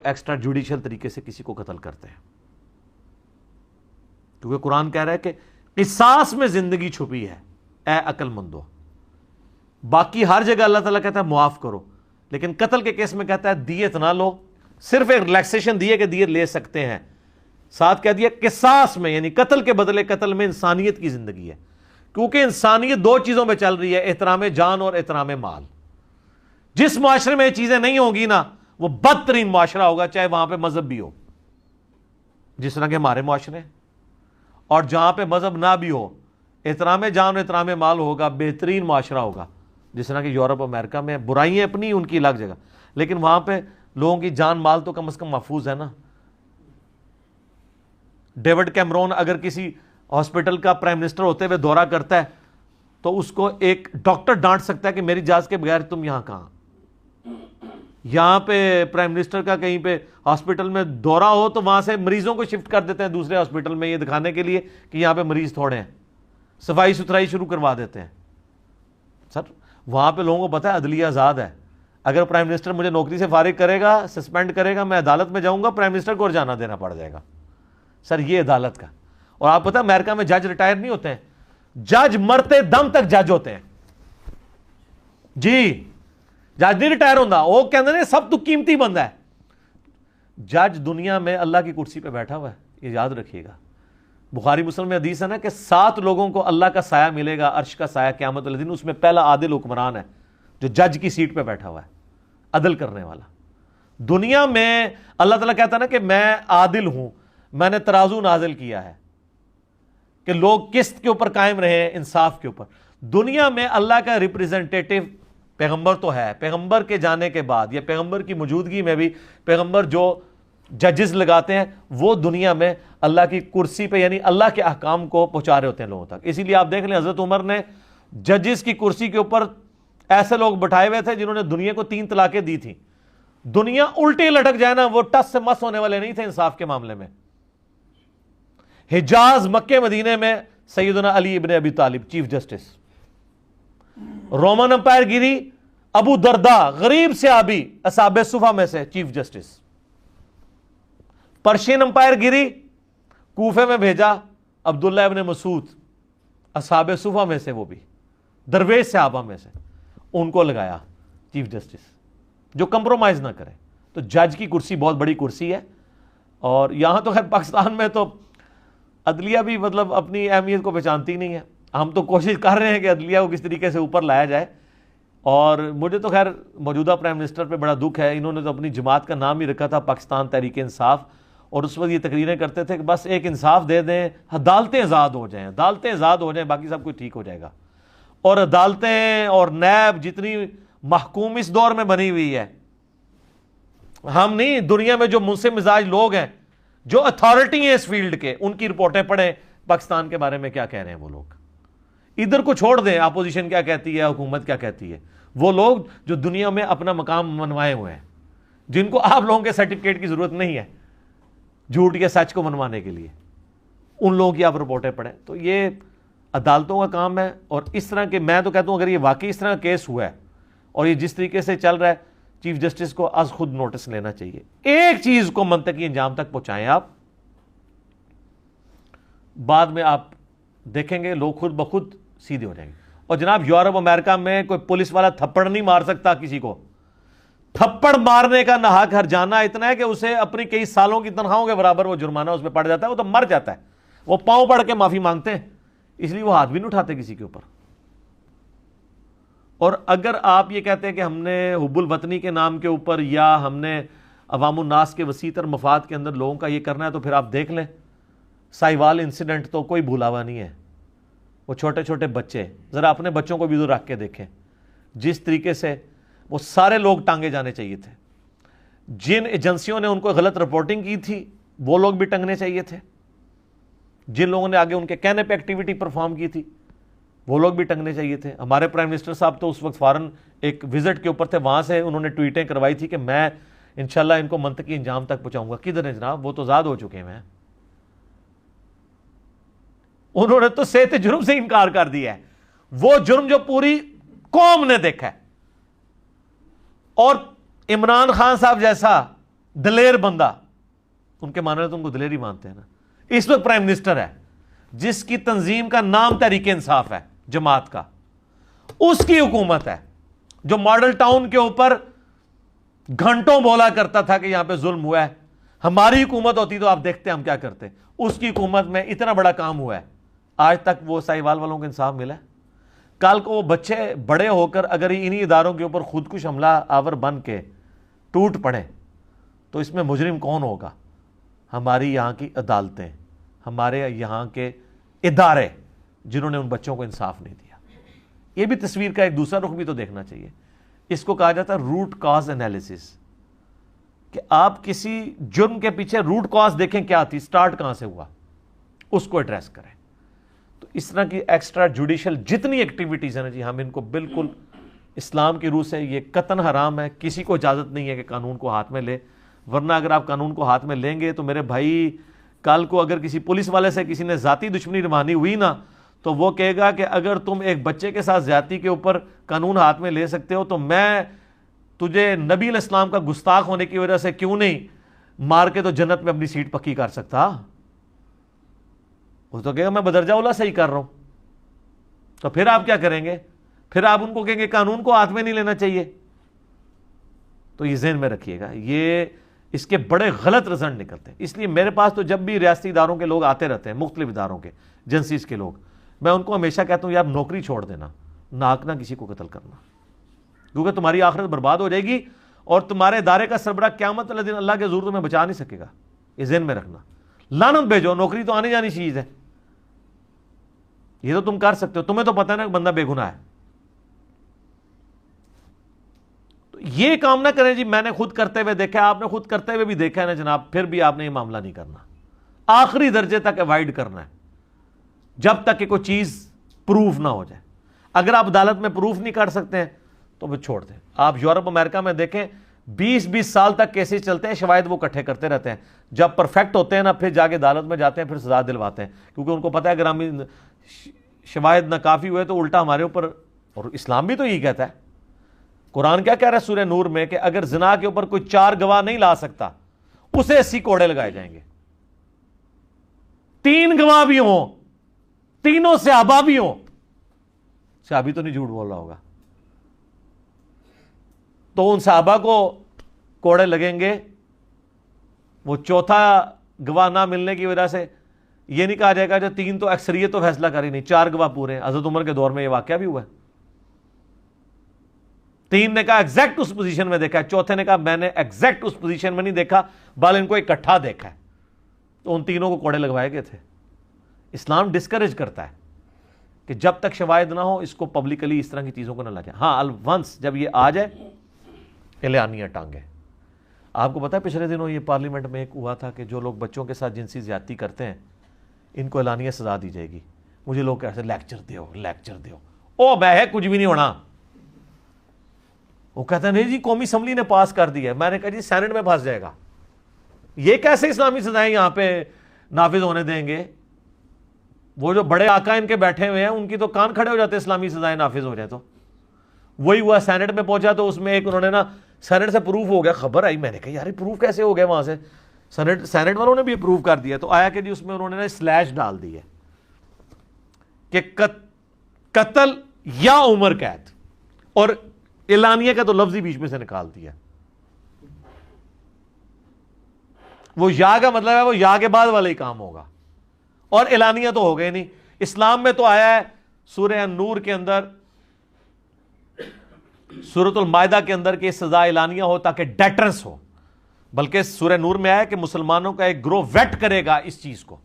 Extra judicial طریقے سے کسی کو قتل کرتے ہیں، کیونکہ قرآن کہہ رہا ہے کہ قصاص میں زندگی چھپی ہے اے عقل مندو۔ باقی ہر جگہ اللہ تعالیٰ کہتا ہے معاف کرو، لیکن قتل کے کیس میں کہتا ہے دیت نہ لو، صرف ایک ریلیکسیشن دی ہے کہ دیت لے سکتے ہیں، ساتھ کہہ دیا قصاص میں، یعنی قتل کے بدلے قتل میں انسانیت کی زندگی ہے، کیونکہ انسانیت دو چیزوں میں چل رہی ہے، احترام جان اور احترام مال۔ جس معاشرے میں یہ چیزیں نہیں ہوں گی نا، وہ بدترین معاشرہ ہوگا، چاہے وہاں پہ مذہب بھی ہو، جس طرح کہ ہمارے معاشرے، اور جہاں پہ مذہب نہ بھی ہو، احترام جان اور احترام مال ہوگا، بہترین معاشرہ ہوگا، جس طرح کہ یورپ امریکہ میں برائیاں اپنی ان کی الگ جگہ، لیکن وہاں پہ لوگوں کی جان مال تو کم از کم محفوظ ہے نا۔ ڈیوڈ کیمرون اگر کسی ہاسپٹل کا پرائم منسٹر ہوتے ہوئے دورہ کرتا ہے تو اس کو ایک ڈاکٹر ڈانٹ سکتا ہے کہ میری اجازت کے بغیر تم یہاں کہاں۔ یہاں پہ پرائم منسٹر کا کہیں پہ ہاسپٹل میں دورہ ہو تو وہاں سے مریضوں کو شفٹ کر دیتے ہیں دوسرے ہاسپٹل میں، یہ دکھانے کے لیے کہ یہاں پہ مریض تھوڑے ہیں، صفائی ستھرائی شروع کروا دیتے ہیں۔ سر وہاں پہ لوگوں کو پتہ ہے عدلیہ آزاد ہے، اگر پرائم منسٹر مجھے نوکری سے فارغ کرے گا، سسپینڈ کرے گا، میں عدالت میں جاؤں گا، پرائم منسٹر کو اور جانا دینا پڑ جائے گا۔ سر یہ عدالت کا، اور آپ پتہ ہے امریکہ میں جج ریٹائر نہیں ہوتے ہیں، جج مرتے دم تک جج ہوتے ہیں۔ جی جج نہیں ریٹائر ہوتا، وہ کہتے ہیں سب تو قیمتی بندہ ہے۔ جج دنیا میں اللہ کی کرسی پہ بیٹھا ہوا ہے، یہ یاد رکھیے گا۔ بخاری مسلم میں حدیث ہے نا کہ 7 لوگوں کو اللہ کا سایہ ملے گا، عرش کا سایہ قیامت والے دن، اس میں پہلا عادل حکمران ہے جو جج کی سیٹ پہ بیٹھا ہوا ہے، عدل کرنے والا۔ دنیا میں اللہ تعالیٰ کہتا ہے نا کہ میں عادل ہوں، میں نے ترازو نازل کیا ہے کہ لوگ قسط کے اوپر قائم رہے، انصاف کے اوپر۔ دنیا میں اللہ کا ریپریزنٹیٹو پیغمبر تو ہے، پیغمبر کے جانے کے بعد یا پیغمبر کی موجودگی میں بھی پیغمبر جو ججز لگاتے ہیں وہ دنیا میں اللہ کی کرسی پہ، یعنی اللہ کے احکام کو پہنچا رہے ہوتے ہیں لوگوں تک۔ اسی لیے آپ دیکھ لیں حضرت عمر نے ججز کی کرسی کے اوپر ایسے لوگ بٹھائے ہوئے تھے جنہوں نے دنیا کو 3 طلاقیں دی تھیں۔ دنیا الٹی لٹک جائے نا، وہ ٹس سے مس ہونے والے نہیں تھے انصاف کے معاملے میں۔ حجاز مکے مدینے میں سیدنا علی ابن ابی طالب چیف جسٹس، رومن امپائر گیری ابو دردا غریب صحابی اصحاب صفہ میں سے چیف جسٹس، پرشین امپائر گیری کوفے میں بھیجا عبداللہ ابن مسعود اصحاب صفہ میں سے، وہ بھی درویش صحابہ میں سے، ان کو لگایا چیف جسٹس جو کمپرومائز نہ کرے۔ تو جج کی کرسی بہت بڑی کرسی ہے، اور یہاں تو خیر پاکستان میں تو عدلیہ بھی مطلب اپنی اہمیت کو پہچانتی نہیں ہے۔ ہم تو کوشش کر رہے ہیں کہ عدلیہ کو کس طریقے سے اوپر لایا جائے، اور مجھے تو خیر موجودہ پرائم منسٹر پہ بڑا دکھ ہے، انہوں نے تو اپنی جماعت کا نام ہی رکھا تھا پاکستان تحریک انصاف، اور اس وقت یہ تقریریں کرتے تھے کہ بس ایک انصاف دے دیں، عدالتیں آزاد ہو جائیں، عدالتیں آزاد ہو جائیں، باقی سب کچھ ٹھیک ہو جائے گا۔ اور عدالتیں اور نیب جتنی محکوم اس دور میں بنی ہوئی ہے، ہم نہیں، دنیا میں جو منصف مزاج لوگ ہیں، جو اتھارٹی ہیں اس فیلڈ کے، ان کی رپورٹیں پڑھیں پاکستان کے بارے میں کیا کہہ رہے ہیں وہ لوگ۔ ادھر کو چھوڑ دیں اپوزیشن کیا کہتی ہے، حکومت کیا کہتی ہے، وہ لوگ جو دنیا میں اپنا مقام منوائے ہوئے ہیں، جن کو آپ لوگوں کے سرٹیفکیٹ کی ضرورت نہیں ہے جھوٹ یا سچ کو منوانے کے لیے، ان لوگوں کی آپ رپورٹیں پڑھیں۔ تو یہ عدالتوں کا کام ہے، اور اس طرح کے میں تو کہتا ہوں اگر یہ واقعی اس طرح کا کیس ہوا ہے اور یہ جس طریقے سے چل رہا ہے، چیف جسٹس کو از خود نوٹس لینا چاہیے۔ ایک چیز کو منطقی انجام تک پہنچائیں آپ، بعد میں آپ دیکھیں گے لوگ خود بخود سیدھے ہو جائیں گے۔ اور جناب یورپ امریکہ میں کوئی پولیس والا تھپڑ نہیں مار سکتا کسی کو، تھپڑ مارنے کا نہ حق ہرجانہ اتنا ہے کہ اسے اپنی کئی سالوں کی تنخواہوں کے برابر وہ جرمانہ اس پہ پڑ جاتا ہے، وہ تو مر جاتا ہے، وہ پاؤں پڑ کے معافی مانگتے ہیں، اس لیے وہ ہاتھ بھی نہیں اٹھاتے کسی کے اوپر۔ اور اگر آپ یہ کہتے ہیں کہ ہم نے حب الوطنی کے نام کے اوپر یا ہم نے عوام الناس کے وسیع تر مفاد کے اندر لوگوں کا یہ کرنا ہے، تو پھر آپ دیکھ لیں ساہیوال انسیڈنٹ تو کوئی بھولا ہوا نہیں ہے۔ وہ چھوٹے چھوٹے بچے، ذرا اپنے بچوں کو بھی ادھر رکھ کے دیکھیں، جس طریقے سے وہ سارے لوگ ٹانگے جانے چاہیے تھے، جن ایجنسیوں نے ان کو غلط رپورٹنگ کی تھی وہ لوگ بھی ٹنگنے چاہیے تھے، جن لوگوں نے آگے ان کے کہنے پہ ایکٹیویٹی پرفارم کی تھی وہ لوگ بھی ٹنگنے چاہیے تھے۔ ہمارے پرائم منسٹر صاحب تو اس وقت فوراً ایک وزٹ کے اوپر تھے، وہاں سے انہوں نے ٹویٹیں کروائی تھی کہ میں انشاءاللہ ان کو منطقی انجام تک پہنچاؤں گا۔ کدھر ہیں جناب، وہ تو آزاد ہو چکے ہیں۔ انہوں نے تو صحت جرم سے انکار کر دیا ہے، وہ جرم جو پوری قوم نے دیکھا ہے۔ اور عمران خان صاحب جیسا دلیر بندہ، ان کے معنی تو ان کو دلیر ہی مانتے ہیں نا، اس وقت پرائم منسٹر ہے، جس کی تنظیم کا نام تحریک انصاف ہے، جماعت کا، اس کی حکومت ہے، جو ماڈل ٹاؤن کے اوپر گھنٹوں بولا کرتا تھا کہ یہاں پہ ظلم ہوا ہے، ہماری حکومت ہوتی تو آپ دیکھتے ہم کیا کرتے، اس کی حکومت میں اتنا بڑا کام ہوا ہے، آج تک وہ ساہیوال والوں کو انصاف ملا ہے؟ کل کو وہ بچے بڑے ہو کر اگر انہی اداروں کے اوپر خودکش حملہ آور بن کے ٹوٹ پڑے تو اس میں مجرم کون ہوگا؟ ہماری یہاں کی عدالتیں، ہمارے یہاں کے ادارے، جنہوں نے ان بچوں کو انصاف نہیں دیا۔ یہ بھی تصویر کا ایک دوسرا رخ بھی تو دیکھنا چاہیے، اس کو کہا جاتا ہے روٹ کاز انالیسس، کہ آپ کسی جرم کے پیچھے روٹ کاز دیکھیں کیا تھی، سٹارٹ کہاں سے ہوا، اس کو ایڈریس کریں۔ تو اس طرح کی ایکسٹرا جوڈیشل جتنی ایکٹیویٹیز ہیں نا جی، ہم ان کو بالکل اسلام کی روح سے یہ قطعاً حرام ہے، کسی کو اجازت نہیں ہے کہ قانون کو ہاتھ میں لے، ورنہ اگر آپ قانون کو ہاتھ میں لیں گے تو میرے بھائی کل کو اگر کسی پولیس والے سے کسی نے ذاتی دشمنی روانی ہوئی نا تو وہ کہے گا کہ اگر تم ایک بچے کے ساتھ زیادتی کے اوپر قانون ہاتھ میں لے سکتے ہو تو میں تجھے نبی علیہ السلام کا گستاخ ہونے کی وجہ سے کیوں نہیں مار کے تو جنت میں اپنی سیٹ پکی کر سکتا؟ وہ تو کہے گا میں بدرجہ اولا صحیح کر رہا ہوں۔ تو پھر آپ کیا کریں گے؟ پھر آپ ان کو کہیں گے قانون کو ہاتھ میں نہیں لینا چاہیے۔ تو یہ ذہن میں رکھیے گا، یہ اس کے بڑے غلط رزلٹ نکلتے ہیں۔ اس لیے میرے پاس تو جب بھی ریاستی اداروں کے لوگ آتے رہتے ہیں، مختلف اداروں کے ایجنسیز کے لوگ، میں ان کو ہمیشہ کہتا ہوں یار نوکری چھوڑ دینا، ناک نہ کسی کو قتل کرنا، کیونکہ تمہاری آخرت برباد ہو جائے گی اور تمہارے ادارے کا سربراہ قیامت والے دن اللہ کے حضور تمہیں بچا نہیں سکے گا۔ یہ ذہن میں رکھنا، لعنت بھیجو، نوکری تو آنے جانی چیز ہے، یہ تو تم کر سکتے ہو، تمہیں تو پتہ ہے نا کہ بندہ بے گناہ ہے۔ تو یہ کام نہ کریں جی، میں نے خود کرتے ہوئے دیکھا ہے، آپ نے خود کرتے ہوئے بھی دیکھا ہے نا جناب، پھر بھی آپ نے یہ معاملہ نہیں کرنا، آخری درجے تک اوائڈ کرنا ہے جب تک کہ کوئی چیز پروف نہ ہو جائے۔ اگر آپ عدالت میں پروف نہیں کر سکتے ہیں تو پھر چھوڑ دیں۔ آپ یورپ امریکہ میں دیکھیں 20-20 سال تک کیسز چلتے ہیں، شواہد وہ اکٹھے کرتے رہتے ہیں، جب پرفیکٹ ہوتے ہیں نا پھر جا کے عدالت میں جاتے ہیں، پھر سزا دلواتے ہیں، کیونکہ ان کو پتہ ہے اگر ہم شواہد ناکافی ہوئے تو الٹا ہمارے اوپر، اور اسلام بھی تو یہی کہتا ہے، قرآن کیا کہہ رہا ہے سورہ نور میں کہ اگر زنا کے اوپر کوئی 4 گواہ نہیں لا سکتا اسے 80 کوڑے لگائے جائیں گے، 3 گواہ بھی ہوں، تینوں صحابہ بھی ہوں، صحابی تو نہیں جھوٹ بول رہا ہوگا، تو ان صحابہ کو کوڑے لگیں گے۔ وہ چوتھا گواہ نہ ملنے کی وجہ سے یہ نہیں کہا جائے گا جو 3 تو اکثریت تو فیصلہ کری نہیں، 4 گواہ پورے ہیں۔ حضرت عمر کے دور میں یہ واقعہ بھی ہوا ہے، 3 نے کہا ایگزیکٹ اس پوزیشن میں دیکھا ہے، چوتھے نے کہا میں نے ایگزیکٹ اس پوزیشن میں نہیں دیکھا بل ان کو اکٹھا دیکھا ہے، تو ان تینوں کو کوڑے لگوائے گئے تھے۔ اسلام ڈسکریج کرتا ہے کہ جب تک شواہد نہ ہو اس کو پبلکلی اس طرح کی چیزوں کو نہ لگائیں۔ ہاں ونس جب یہ آ جائے اعلانیہ ٹانگیں۔ آپ کو پتا ہے پچھلے دنوں یہ پارلیمنٹ میں ایک ہوا تھا کہ جو لوگ بچوں کے ساتھ جنسی زیادتی کرتے ہیں ان کو اعلانیہ سزا دی جائے گی۔ مجھے لوگ کہتے ہیں لیکچر دیو لیکچر دیو، او میں ہے کچھ بھی نہیں ہونا۔ وہ کہتے ہیں نہیں جی قومی اسمبلی نے پاس کر دیا ہے، میں نے کہا جی سینٹ میں پھنس جائے گا، یہ کیسے اسلامی سزائیں یہاں پہ نافذ ہونے دیں گے؟ وہ جو بڑے آقا ان کے بیٹھے ہوئے ہیں ان کی تو کان کھڑے ہو جاتے ہیں اسلامی سزائیں نافذ ہو جائے تو۔ وہی ہوا سینٹ میں پہنچا تو اس میں ایک انہوں نے نا سینٹ سے پروف ہو گیا، خبر آئی، میں نے کہا یار پروف کیسے ہو گیا وہاں سے، سینٹ والوں نے بھی اپروو کر دیا، تو آیا کہ جی اس میں انہوں نے سلیش ڈال دی ہے کہ قتل یا عمر قید، اور اعلانیہ کا تو لفظ ہی بیچ میں سے نکال دیا۔ وہ یا کا مطلب ہے وہ یا کے بعد والا ہی کام ہوگا، اور اعلانیہ تو ہو گئے نہیں۔ اسلام میں تو آیا ہے سورہ نور کے اندر، سورۃ المائدہ کے اندر کہ سزا اعلانیہ ہو تاکہ ڈیٹرنس ہو، بلکہ سورہ نور میں آیا کہ مسلمانوں کا ایک گروہ ویٹ کرے گا اس چیز کو۔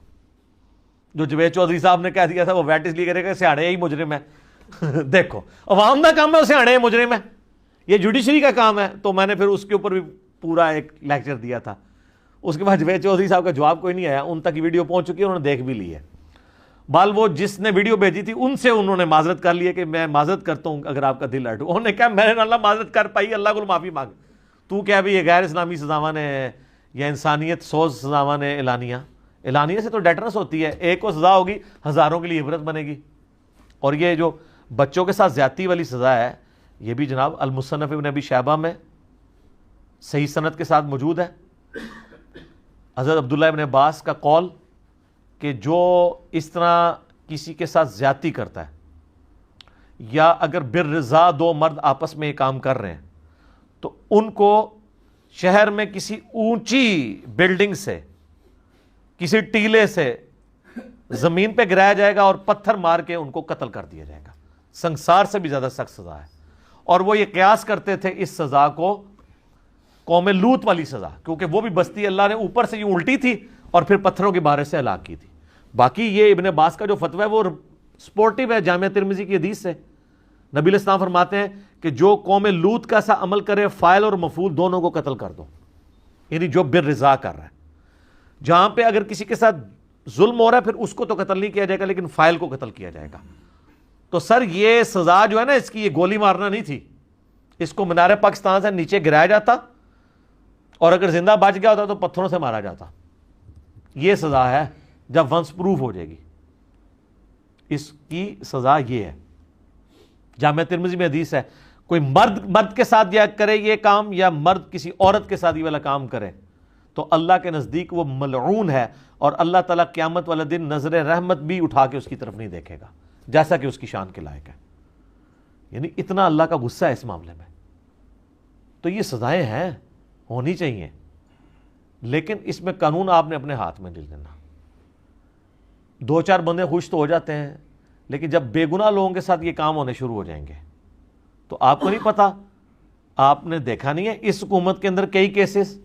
جو جوید چودھری صاحب نے کہہ دیا تھا وہ ویٹ اس لیے کرے گا سیاڑے ہی مجرم ہے۔ دیکھو عوام کا کام ہے وہ سیاڑے مجرم ہے، یہ جوڈیشری کا کام ہے۔ تو میں نے پھر اس کے اوپر بھی پورا ایک لیکچر دیا تھا۔ اس کے بعد جوید چودھری صاحب کا جواب کوئی نہیں آیا، ان تک ویڈیو پہنچ چکی ہے، انہوں نے دیکھ بھی لی ہے۔ بال وہ جس نے ویڈیو بھیجی تھی ان سے انہوں نے معذرت کر لی ہے کہ میں معذرت کرتا ہوں اگر آپ کا دل ہرٹ ہو۔ انہوں نے کہا میں نے اللہ معذرت کر پائی، اللہ کو معافی مانگ۔ تو کیا بھی یہ غیر اسلامی سزاواں نے یا انسانیت سوز سزاواں نے اعلانیہ سے تو ڈیٹرنس ہوتی ہے، ایک کو سزا ہوگی ہزاروں کے لیے عبرت بنے گی۔ اور یہ جو بچوں کے ساتھ زیادتی والی سزا ہے یہ بھی جناب المصنف ابن ابی شیبہ میں صحیح سند کے ساتھ موجود ہے، حضرت عبداللہ ابن عباس کا قول کہ جو اس طرح کسی کے ساتھ زیادتی کرتا ہے، یا اگر بالرضا دو مرد آپس میں یہ کام کر رہے ہیں تو ان کو شہر میں کسی اونچی بلڈنگ سے، کسی ٹیلے سے زمین پہ گرایا جائے گا اور پتھر مار کے ان کو قتل کر دیا جائے گا۔ سنسار سے بھی زیادہ سخت سزا ہے۔ اور وہ یہ قیاس کرتے تھے اس سزا کو قوم لوط والی سزا، کیونکہ وہ بھی بستی اللہ نے اوپر سے یوں الٹی تھی اور پھر پتھروں کے بارے سے ہلاک کی تھی۔ باقی یہ ابن عباس کا جو فتویٰ ہے وہ سپورٹیو ہے جامعہ ترمذی کی حدیث سے۔ نبی علیہ السلام فرماتے ہیں کہ جو قوم لوط کا سا عمل کرے، فاعل اور مفعول دونوں کو قتل کر دو، یعنی جو بالرضا کر رہا ہے۔ جہاں پہ اگر کسی کے ساتھ ظلم ہو رہا ہے پھر اس کو تو قتل نہیں کیا جائے گا، لیکن فاعل کو قتل کیا جائے گا۔ تو سر یہ سزا جو ہے نا، اس کی یہ گولی مارنا نہیں تھی، اس کو مینار پاکستان سے نیچے گرایا جاتا اور اگر زندہ بچ گیا ہوتا تو پتھروں سے مارا جاتا۔ یہ سزا ہے جب ونس پروف ہو جائے گی، اس کی سزا یہ ہے۔ جامعہ ترمذی میں حدیث ہے، کوئی مرد کے ساتھ یا کرے یہ کام، یا مرد کسی عورت کے ساتھ یہ والا کام کرے، تو اللہ کے نزدیک وہ ملعون ہے، اور اللہ تعالیٰ قیامت والے دن نظر رحمت بھی اٹھا کے اس کی طرف نہیں دیکھے گا، جیسا کہ اس کی شان کے لائق ہے۔ یعنی اتنا اللہ کا غصہ ہے اس معاملے میں۔ تو یہ سزائیں ہیں، ہونی چاہیے، لیکن اس میں قانون آپ نے اپنے ہاتھ میں لے لینا۔ دو چار بندے خوش تو ہو جاتے ہیں، لیکن جب بے گناہ لوگوں کے ساتھ یہ کام ہونے شروع ہو جائیں گے تو آپ کو نہیں پتا، آپ نے دیکھا نہیں ہے اس حکومت کے اندر کئی کیسز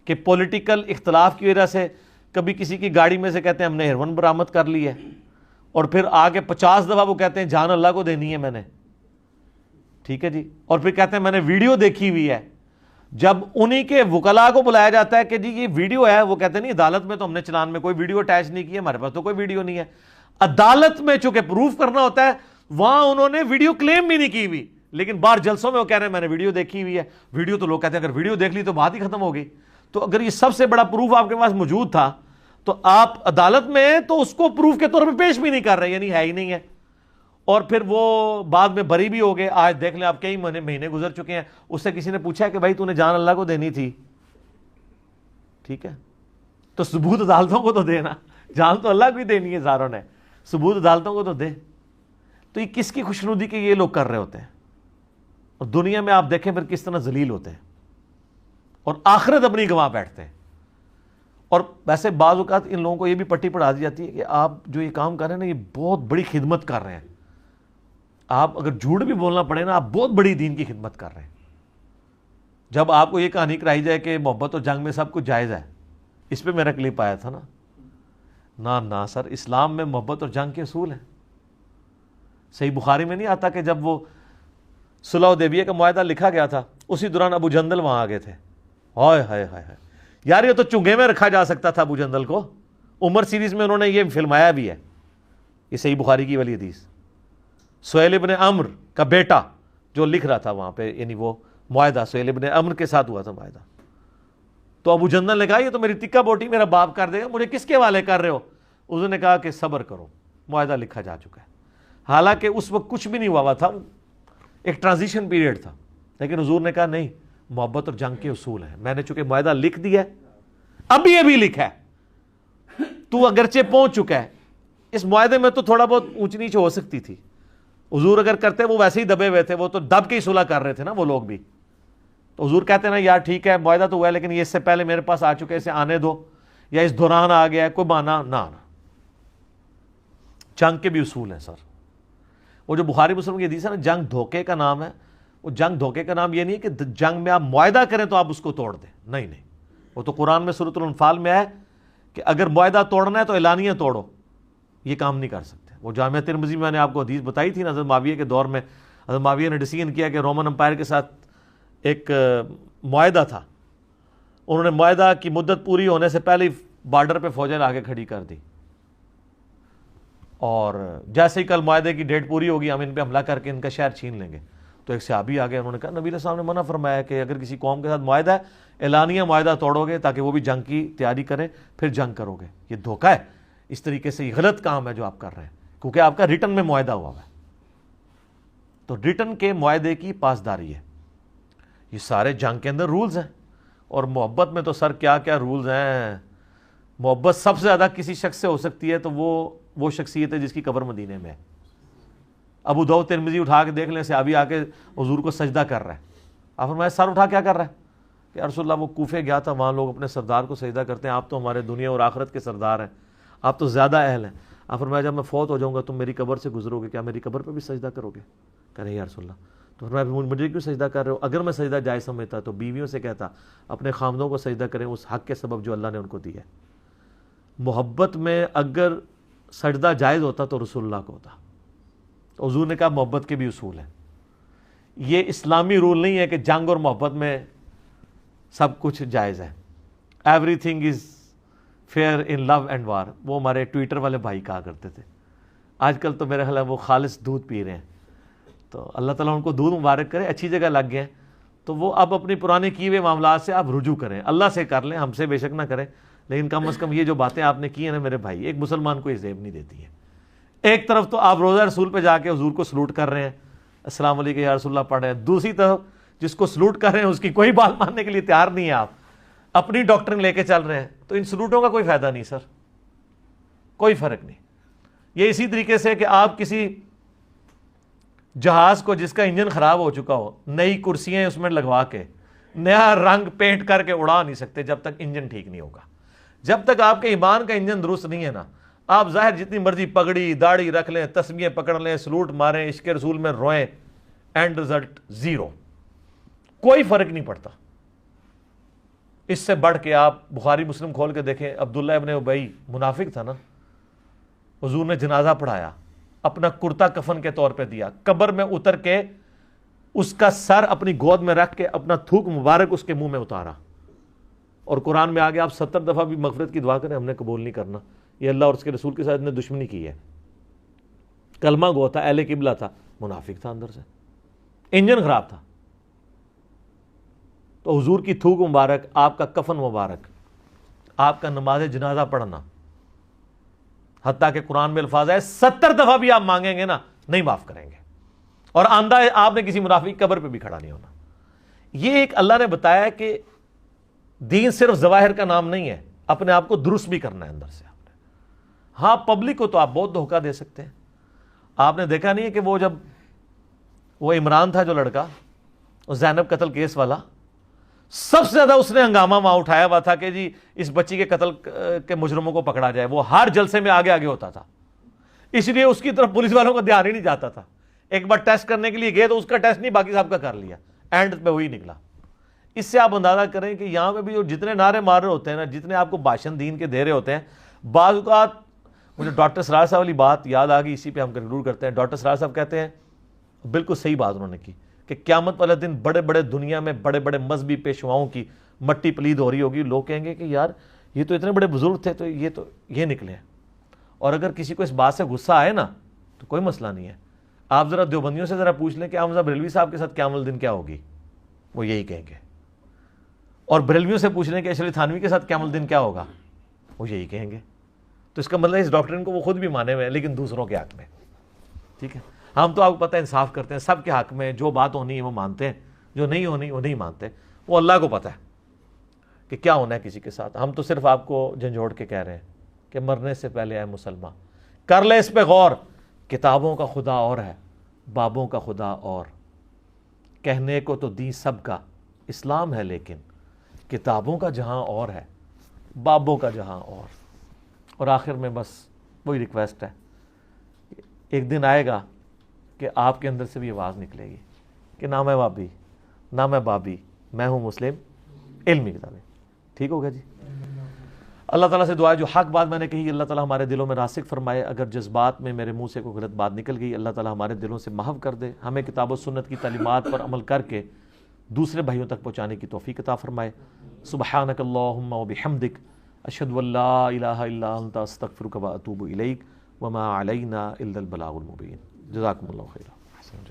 کہ پولیٹیکل اختلاف کی وجہ سے کبھی کسی کی گاڑی میں سے کہتے ہیں ہم نے ہیروئن برآمد کر لی ہے، اور پھر آگے 50 دفعہ وہ کہتے ہیں جان اللہ کو دینی ہے میں نے، ٹھیک ہے جی، اور پھر کہتے ہیں میں نے ویڈیو دیکھی ہوئی ہے۔ جب انہی کے وکلاء کو بلایا جاتا ہے کہ جی یہ ویڈیو ہے، وہ کہتے ہیں نہیں عدالت میں تو ہم نے چلان میں کوئی ویڈیو اٹیچ نہیں کی ہے، ہمارے پاس تو کوئی ویڈیو نہیں ہے۔ عدالت میں چونکہ پروف کرنا ہوتا ہے، وہاں انہوں نے ویڈیو کلیم بھی نہیں کی ہوئی، لیکن باہر جلسوں میں وہ کہہ رہے ہیں میں نے ویڈیو دیکھی ہوئی ہے۔ ویڈیو تو لوگ کہتے ہیں اگر ویڈیو دیکھ لی تو بات ہی ختم ہو گئی۔ تو اگر یہ سب سے بڑا پروف آپ کے پاس موجود تھا تو آپ عدالت میں تو اس کو پروف کے طور پہ پیش بھی نہیں کر رہے، یعنی ہے ہی نہیں ہے، اور پھر وہ بعد میں بری بھی ہو گئے۔ آج دیکھ لیں آپ کئی مہینے گزر چکے ہیں، اس سے کسی نے پوچھا کہ بھائی تو نے جان اللہ کو دینی تھی، ٹھیک ہے تو ثبوت عدالتوں کو تو دینا، جان تو اللہ کو ہی دینی ہے زاروں نے، ثبوت عدالتوں کو تو دے۔ تو یہ کس کی خوشنودی کے یہ لوگ کر رہے ہوتے ہیں، اور دنیا میں آپ دیکھیں پھر کس طرح ذلیل ہوتے ہیں اور آخرت اپنی گنوا بیٹھتے ہیں۔ اور ویسے بعض اوقات ان لوگوں کو یہ بھی پٹی پڑھا دی جاتی ہے کہ آپ جو یہ کام کر رہے ہیں نا یہ بہت بڑی خدمت کر رہے ہیں، آپ اگر جھوٹ بھی بولنا پڑے نا آپ بہت بڑی دین کی خدمت کر رہے ہیں۔ جب آپ کو یہ کہانی کرائی جائے کہ محبت اور جنگ میں سب کچھ جائز ہے، اس پہ میرا کلپ آیا تھا نا، نہ سر، اسلام میں محبت اور جنگ کے اصول ہیں۔ صحیح بخاری میں نہیں آتا کہ جب وہ صلح حدیبیہ کا معاہدہ لکھا گیا تھا اسی دوران ابو جندل وہاں آگے تھے، ہائے ہائے ہائے ہائے یار یہ تو چنگے میں رکھا جا سکتا تھا ابو جندل کو۔ عمر سیریز میں انہوں نے یہ فلمایا بھی ہے، یہ صحیح بخاری کی والی حدیث۔ سہیل ابن عمرو کا بیٹا جو لکھ رہا تھا وہاں پہ، یعنی وہ معاہدہ سہیل ابن عمرو کے ساتھ ہوا تھا معاہدہ، تو ابو جندل نے کہا یہ تو میری تکہ بوٹی میرا باپ کر دے گا، مجھے کس کے حوالے کر رہے ہو؟ اس نے کہا کہ صبر کرو، معاہدہ لکھا جا چکا ہے۔ حالانکہ اس وقت کچھ بھی نہیں ہوا تھا، ایک ٹرانزیشن پیریڈ تھا، لیکن حضور نے کہا نہیں، محبت اور جنگ کے اصول ہیں، میں نے چونکہ معاہدہ لکھ دیا ہے، اب یہ بھی لکھا ہے، تو اگرچہ پہنچ چکا ہے، اس معاہدے میں تو تھوڑا بہت اونچ نیچ ہو سکتی تھی، حضور اگر کرتے وہ ویسے ہی دبے ہوئے تھے، وہ تو دب کے ہی صلح کر رہے تھے نا وہ لوگ بھی، تو حضور کہتے ہیں نا یار ٹھیک ہے معاہدہ تو ہوا ہے لیکن یہ اس سے پہلے میرے پاس آ چکے اسے آنے دو، یا اس دوران آ گیا ہے کوئی مانا نہ آنا۔ جنگ کے بھی اصول ہیں سر، وہ جو بخاری مسلم کی حدیث ہے نا جنگ دھوکے کا نام ہے، وہ جنگ دھوکے کا نام یہ نہیں ہے کہ جنگ میں آپ معاہدہ کریں تو آپ اس کو توڑ دیں، نہیں نہیں، وہ تو قرآن میں سورۃ الانفال میں ہے کہ اگر معاہدہ توڑنا ہے تو اعلانیہ توڑو، یہ کام نہیں کر سکتے۔ وہ جامعہ ترمذی میں نے آپ کو حدیث بتائی تھی نا، حضرت معاویہ کے دور میں حضرت معاویہ نے ڈیسیژن کیا کہ رومن امپائر کے ساتھ ایک معاہدہ تھا، انہوں نے معاہدہ کی مدت پوری ہونے سے پہلے بارڈر پہ فوجیں لا کے کھڑی کر دی، اور جیسے ہی کل معاہدے کی ڈیٹ پوری ہوگی ہم ان پہ حملہ کر کے ان کا شہر چھین لیں گے۔ تو ایک صحابی آ گئے، انہوں نے کہا نبی علیہ السلام نے منع فرمایا کہ اگر کسی قوم کے ساتھ معاہدہ ہے اعلانیہ معاہدہ توڑو گے تاکہ وہ بھی جنگ کی تیاری کریں، پھر جنگ کرو گے، یہ دھوکہ ہے، اس طریقے سے یہ غلط کام ہے جو آپ کر رہے ہیں، کیونکہ آپ کا ریٹن میں معاہدہ ہوا ہے۔ تو ریٹن کے معاہدے کی پاسداری ہے، یہ سارے جنگ کے اندر رولز ہیں، اور محبت میں تو سر کیا کیا رولز ہیں. محبت سب سے زیادہ کسی شخص سے ہو سکتی ہے تو وہ شخصیت ہے جس کی قبر مدینے میں ہے. ابو داؤد ترمذی اٹھا کے دیکھ لیں, صحابی آ کے حضور کو سجدہ کر رہا ہے. آپ فرمایا سر اٹھا کیا کر رہا ہے؟ کہ رسول اللہ وہ کوفے گیا تھا, وہاں لوگ اپنے سردار کو سجدہ کرتے ہیں, آپ تو ہمارے دنیا اور آخرت کے سردار ہیں, آپ تو زیادہ اہل ہیں. آپ فرمایا جب میں فوت ہو جاؤں گا تم میری قبر سے گزرو گے, کیا میری قبر پہ بھی سجدہ کرو گے؟ کہہ رہے یا رسول اللہ. تو فرمایا مجھے کیوں سجدہ کر رہے ہو؟ اگر میں سجدہ جائز سمجھتا تو بیویوں سے کہتا اپنے خامدوں کو سجدہ کریں اس حق کے سبب جو اللہ نے ان کو دیا ہے. محبت میں اگر سجدہ جائز ہوتا تو رسول اللہ کو ہوتا. حضور نے کہا محبت کے بھی اصول ہیں. یہ اسلامی رول نہیں ہے کہ جنگ اور محبت میں سب کچھ جائز ہے. Everything is fair in love and war, وہ ہمارے ٹویٹر والے بھائی کہا کرتے تھے. آج کل تو میرا خیال ہے وہ خالص دودھ پی رہے ہیں, تو اللہ تعالیٰ ان کو دودھ مبارک کرے, اچھی جگہ لگ گئے ہیں. تو وہ اب اپنی پرانے کیے ہوئے معاملات سے آپ رجوع کریں, اللہ سے کر لیں, ہم سے بے شک نہ کریں, لیکن کم از کم یہ جو باتیں آپ نے کی ہیں نا میرے بھائی, ایک مسلمان کو یہ زیب نہیں دیتی ہیں. ایک طرف تو آپ روزہ رسول پہ جا کے حضور کو سلوٹ کر رہے ہیں, السلام علیکم یا رسول اللہ پڑھ رہے ہیں, دوسری طرف جس کو سلوٹ کر رہے ہیں اس کی کوئی بات ماننے کے لیے تیار نہیں ہے, آپ اپنی ڈاکٹرن لے کے چل رہے ہیں. تو ان سلوٹوں کا کوئی فائدہ نہیں سر, کوئی فرق نہیں. یہ اسی طریقے سے کہ آپ کسی جہاز کو جس کا انجن خراب ہو چکا ہو, نئی کرسیاں اس میں لگوا کے نیا رنگ پینٹ کر کے اڑا نہیں سکتے جب تک انجن ٹھیک نہیں ہوگا. جب تک آپ کے ایمان کا انجن درست نہیں ہے نا, آپ ظاہر جتنی مرضی پگڑی داڑھی رکھ لیں, تسبیحیں پکڑ لیں, سلوٹ ماریں, عشق رسول میں روئیں, اینڈ رزلٹ زیرو, کوئی فرق نہیں پڑتا. اس سے بڑھ کے آپ بخاری مسلم کھول کے دیکھیں, عبداللہ ابن ابی منافق تھا نا, حضور نے جنازہ پڑھایا, اپنا کرتا کفن کے طور پہ دیا, قبر میں اتر کے اس کا سر اپنی گود میں رکھ کے اپنا تھوک مبارک اس کے منہ میں اتارا. اور قرآن میں آگے آپ 70 دفعہ بھی مغفرت کی دعا کریں, ہم نے قبول نہیں کرنا. یہ اللہ اور اس کے رسول کے ساتھ نے دشمنی کی ہے. کلمہ گو تھا, اہل قبلہ تھا, منافق تھا اندر سے, انجن خراب تھا. تو حضور کی تھوک مبارک, آپ کا کفن مبارک, آپ کا نماز جنازہ پڑھنا, حتیٰ کہ قرآن میں الفاظ ہے 70 دفعہ بھی آپ مانگیں گے نا نہیں معاف کریں گے. اور آندہ آپ نے کسی منافق کی قبر پہ بھی کھڑا نہیں ہونا. یہ ایک اللہ نے بتایا کہ دین صرف ظواہر کا نام نہیں ہے, اپنے آپ کو درست بھی کرنا ہے اندر سے. آپ نے ہاں پبلک کو تو آپ بہت دھوکہ دے سکتے ہیں. آپ نے دیکھا نہیں ہے کہ وہ جب وہ عمران تھا جو لڑکا, وہ زینب قتل کیس والا, سب سے زیادہ اس نے ہنگامہ وہاں اٹھایا ہوا تھا کہ جی اس بچی کے قتل کے مجرموں کو پکڑا جائے. وہ ہر جلسے میں آگے آگے ہوتا تھا, اس لیے اس کی طرف پولیس والوں کا دھیان ہی نہیں جاتا تھا. ایک بار ٹیسٹ کرنے کے لیے گئے تو اس کا ٹیسٹ نہیں, باقی صاحب کا کر لیا, اینڈ پہ وہی نکلا. اس سے آپ اندازہ کریں کہ یہاں پہ بھی جو جتنے نعرے مار رہے ہوتے ہیں نا, جتنے آپ کو بھاشن دین کے دے رہے ہوتے ہیں, بعض اوقات مجھے ڈاکٹر سرار صاحب والی بات یاد آ گئی, اسی پہ ہم کنکلوڈ کرتے ہیں. ڈاکٹر سرار صاحب کہتے ہیں, بالکل صحیح بات انہوں نے کی, کہ قیامت والے دن بڑے بڑے دنیا میں بڑے بڑے مذہبی پیشواؤں کی مٹی پلید ہو رہی ہوگی. لوگ کہیں گے کہ یار یہ تو اتنے بڑے بزرگ تھے, تو یہ نکلے ہیں. اور اگر کسی کو اس بات سے غصہ آئے نا تو کوئی مسئلہ نہیں ہے. آپ ذرا دیوبندیوں سے ذرا پوچھ لیں کہ احمد بریلوی صاحب کے ساتھ قیامت الدن کیا ہوگی, وہ یہی کہیں گے. اور بریلویوں سے پوچھ لیں کہ اشرف تھانوی کے ساتھ قیامت الدن کیا ہوگا, وہ یہی کہیں گے. تو اس کا مطلب اس ڈاکٹرین کو وہ خود بھی مانے ہوئے ہیں, لیکن دوسروں کے حق میں. ٹھیک ہے, ہم تو آپ کو پتہ ہے انصاف کرتے ہیں, سب کے حق میں جو بات ہونی ہے وہ مانتے ہیں, جو نہیں ہونی وہ نہیں مانتے. وہ اللہ کو پتہ ہے کہ کیا ہونا ہے کسی کے ساتھ. ہم تو صرف آپ کو جھنجھوڑ کے کہہ رہے ہیں کہ مرنے سے پہلے اے مسلمان کر لے اس پہ غور. کتابوں کا خدا اور ہے, بابوں کا خدا اور. کہنے کو تو دین سب کا اسلام ہے, لیکن کتابوں کا جہاں اور ہے, بابوں کا جہاں اور. اور آخر میں بس وہی ریکویسٹ ہے, ایک دن آئے گا کہ آپ کے اندر سے بھی آواز نکلے گی کہ نہ میں بابی نہ میں بابی, میں ہوں مسلم, علمی کتابیں. ٹھیک ہوگا جی. اللہ تعالیٰ سے دعا ہے جو حق بات میں نے کہی اللہ تعالیٰ ہمارے دلوں میں راسخ فرمائے. اگر جذبات میں میرے منہ سے کوئی غلط بات نکل گئی اللہ تعالیٰ ہمارے دلوں سے محو کر دے. ہمیں کتاب و سنت کی تعلیمات پر عمل کر کے دوسرے بھائیوں تک پہنچانے کی توفیق عطا فرمائے. سبحانک اللہم و بحمدک, اشہد ان لا الہ الا انت استغفرک و اتوب الیک, وما علینا الا البلاغ المبین. جزاکم اللہ خیرا.